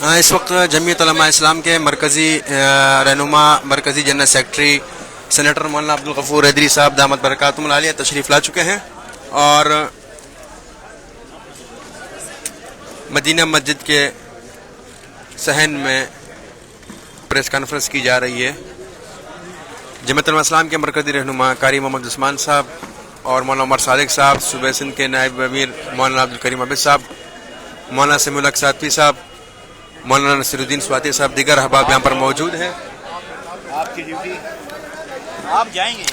اس وقت جمعیت علماء اسلام کے مرکزی رہنما مرکزی جنرل سیکرٹری سینیٹر مولانا عبدالغفور حیدری صاحب دامت برکاتہم العالیہ تشریف لا چکے ہیں اور مدینہ مسجد کے صحن میں پریس کانفرنس کی جا رہی ہے۔ جمعیت علماء اسلام کے مرکزی رہنما قاری محمد عثمان صاحب اور مولانا عمر صادق صاحب، صوبہ سندھ کے نائب امیر مولانا عبدالکریم عابد صاحب، مولانا سمیع الحق ساتوی صاحب، مولانا نصیر الدین سواتی صاحب، دیگر احباب یہاں پر موجود ہیں۔ آپ کی ڈیوٹی آپ جائیں گے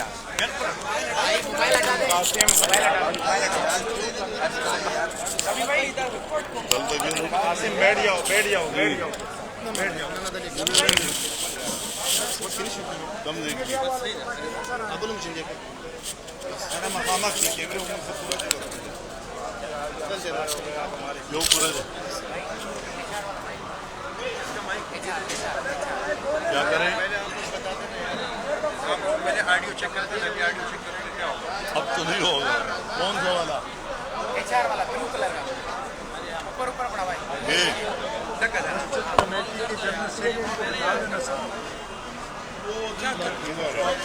کیا کریں؟ پہلے آڈیو چیک کرتے ہیں، ابھی آڈیو چیک کریں گے کیا ہوگا؟ اب تو نہیں ہوگا۔ کون سا والا؟ HR والا بلو کلر کا اوپر اوپر پڑا ہوا ہے یہ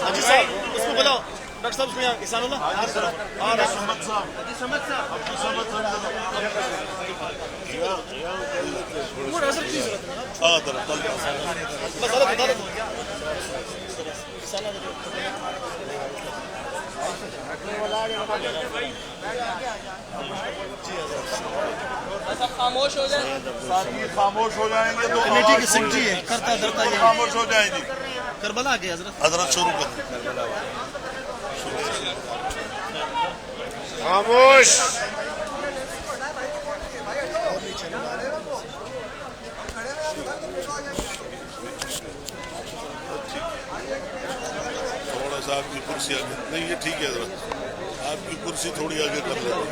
حاجی صاحب اس کو بلاؤ، ڈاکٹر صاحب اس میں احسان اللہ سمت صاحب خاموش ہو جائیں، ساتھی خاموش ہو جائیں گے تو کمیٹی کی سیکرٹری ہے کرتا درتا یہ خاموش ہو جائیں گے۔ کربلا کے حضرت شروع کر خاموش۔ تھوڑا سا آپ کی کرسی آگے نہیں، یہ ٹھیک ہے حضرت، آپ کی کرسی تھوڑی آگے کر لیتے،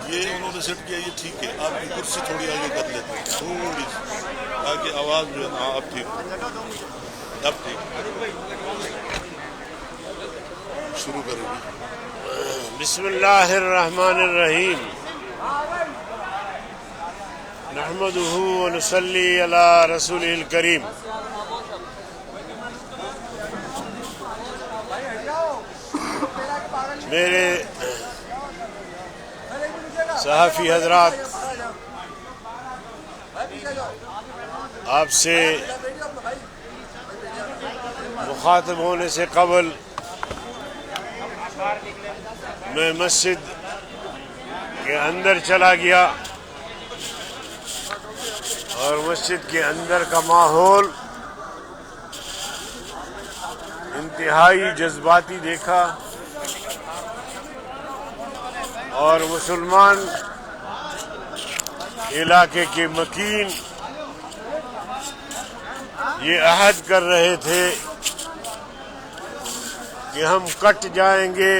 یہ انہوں نے سیٹ کیا، یہ ٹھیک ہے، آپ کی کرسی تھوڑی آگے کر لیتے ہیں تھوڑی سی تاکہ آواز جو ہے نا اب ٹھیک، اب ٹھیک شروع کریں گے۔ بسم اللہ الرحمن الرحیم، نحمدہ ونصلی علی رسولہ الکریم۔ میرے صحافی حضرات، آپ سے مخاطب ہونے سے قبل میں مسجد کے اندر چلا گیا اور مسجد کے اندر کا ماحول انتہائی جذباتی دیکھا اور مسلمان علاقے کے مکین یہ عہد کر رہے تھے کہ ہم کٹ جائیں گے،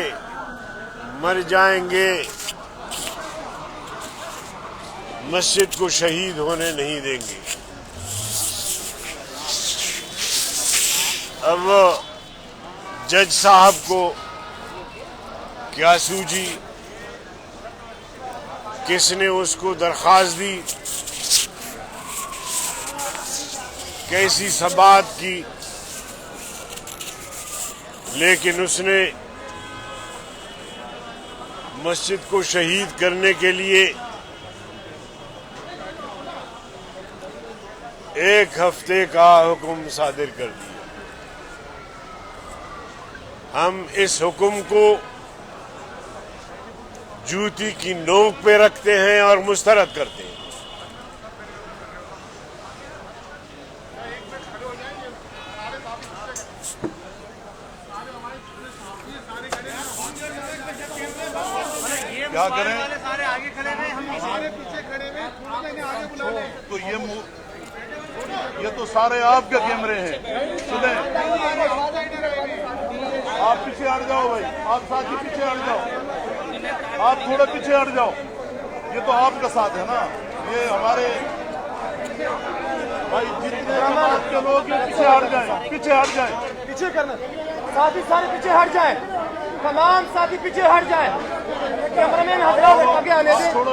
مر جائیں گے، مسجد کو شہید ہونے نہیں دیں گے۔ اب جج صاحب کو کیا سوجی، کس نے اس کو درخواست دی، کیسی سبات کی، لیکن اس نے مسجد کو شہید کرنے کے لیے 1 ہفتے کا حکم صادر کر دیا۔ ہم اس حکم کو جوتی کی نوک پہ رکھتے ہیں اور مسترد کرتے ہیں۔ کیا کریں؟ تو یہ تو سارے آپ کے کیمرے ہیں، سنیں آپ پیچھے ہٹ جاؤ بھائی، آپ ساتھی پیچھے ہٹ جاؤ، آپ تھوڑے پیچھے ہٹ جاؤ، یہ تو آپ کا ساتھ ہے نا، یہ ہمارے بھائی جتنے جماعت کے لوگ ہیں پیچھے ہٹ جائیں، پیچھے ہٹ جائیں، پیچھے کرنا، ساتھی سارے پیچھے ہٹ جائیں، تمام ساتھی پیچھے ہٹ جائیں، کیمرہ مین حضرات آگے آنے دیں، تھوڑا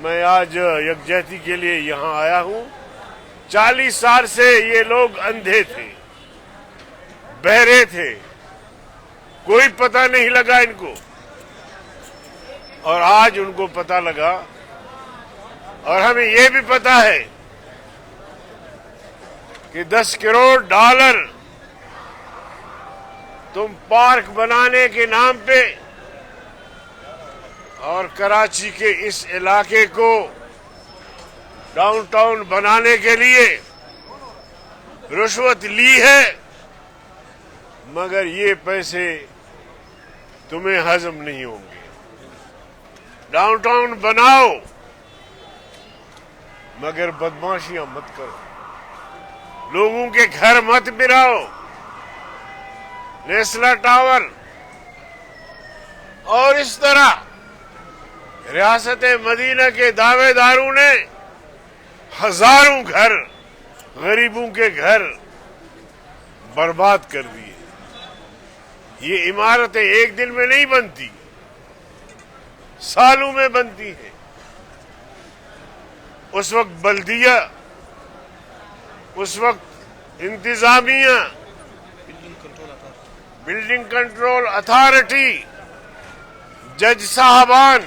میں آج یکجہتی کے لیے یہاں آیا ہوں. 40 سال سے یہ لوگ اندھے تھے, بہرے تھے, کوئی پتہ نہیں لگا ان کو, اور آج ان کو پتہ لگا. اور ہمیں یہ بھی پتہ ہے کہ $10 کروڑ تم پارک بنانے کے نام پہ اور کراچی کے اس علاقے کو ڈاؤن ٹاؤن بنانے کے لیے رشوت لی ہے, مگر یہ پیسے تمہیں ہضم نہیں ہوں گے. ڈاؤن ٹاؤن بناؤ مگر بدماشیاں مت کرو, لوگوں کے گھر مت گراؤ. نیسلا ٹاور اور اس طرح ریاست مدینہ کے دعوے داروں نے ہزاروں گھر, غریبوں کے گھر برباد کر دیے. یہ عمارتیں ایک دن میں نہیں بنتی, سالوں میں بنتی ہیں. اس وقت بلدیہ, اس وقت انتظامیہ, بلڈنگ کنٹرول اتھارٹی, جج صاحبان,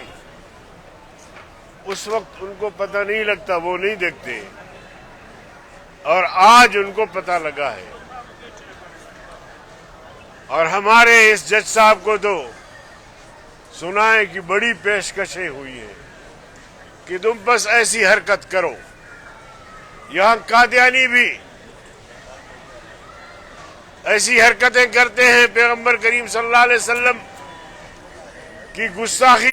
اس وقت ان کو پتہ نہیں لگتا, وہ نہیں دیکھتے. اور آج ان کو پتہ لگا ہے. اور ہمارے اس جج صاحب کو تو سنا ہے کہ بڑی پیشکشیں ہوئی ہیں کہ تم بس ایسی حرکت کرو. یہاں قادیانی بھی ایسی حرکتیں کرتے ہیں. پیغمبر کریم صلی اللہ علیہ وسلم کی گستاخی,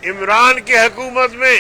عمران کی حکومت میں